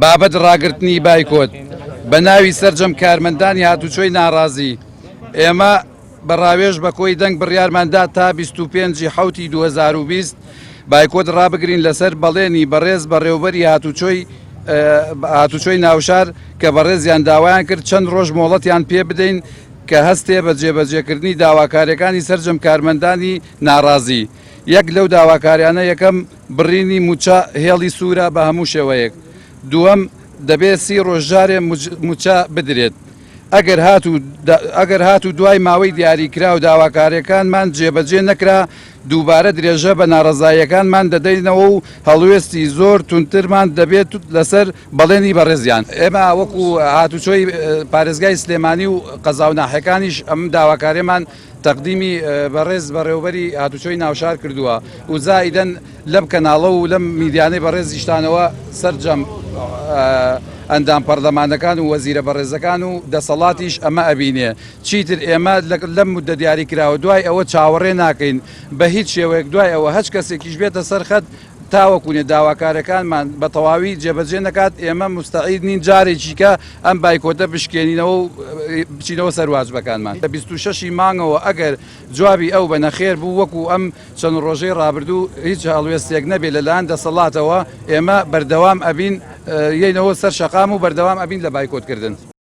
بابەت ڕاگررتنی بایکۆت بە ناوی سەررجەم کارمەندانی هاتوچۆی ناڕازی ئێمە بەڕاوێژ بە کۆی دەنگ بڕیارماندا تا 25 حوتی 2020 بایکۆت ڕابگرین لەسەر بەڵێنی بەڕێز بەڕێوبەری هاتوچۆی ناوشار کە بەڕێزیان داوایان کرد چەند ڕۆژ مۆڵەتیان پێ بدەین کە هەستێ بە جێبەجێکردنی داواکاریەکانی سەررجەم کارمەندانی ناڕازی. یەک لەو داواکاریانە یەکەم بڕینی موچە هێڵی سوورە بە هەموو شێوەیەک. دووەم دەبێت 30 ڕۆژجارێ موچە بدرێت. ئەگەر هات و دوای ماوەی دیاریکرا و داواکاریەکانمان جێبەجێ نەکرا دووبارە درێژە بە ناڕەزاییەکانمان دەدەینەوە و هەڵوێستی زۆر تونترمان دەبێت لەسەر بەڵێنی بەڕێزیان. ئێمە وەکو هاتوچۆی پارێزگای سلێمانی و قەزاو ناحەکانیش ئەم داواکاریمان تەقدیمی بەڕێز بەڕێوبەری هاتوچۆی ناوشار کردووە و زائیدەن لەم کەناڵە و لەم میدیانەی بەڕێزیشتانەوە سەررجەم ئەندام پەرلەمانەکان و وەزیرە بەڕێزەکان و دەسەڵاتیش ئەمە ئەبینێ. چیتر ئێمە لەم مدە دیاری کراوە دوای ئەوە چاوەڕێ ناکەین بە هیچ شێوەیەک دوای ئەوە هەچ کەسێکیش بێتە سەرخەت تاوەکوونێ داواکارەکانمان بە تەواوی جێبەجێ نەکات ئێمە مستعید نین جارێکیکە ئەم بایکۆتە بشکێنینەوە و بچینەوە سەرواجبەکانمان. لە 26 مانگەوە ئەگەر جوابی ئەو بە نەخێر بوو وەکو ئەم چەند ڕۆژەی ڕابردوو هیچ هەڵوێستێک نەبێت لەلایەن دەسەڵاتەوە ئێمە بەردەوام ئەبین یەینەوە سەر شەقام و بەردەوام ئەبین لە بایکۆتکردن.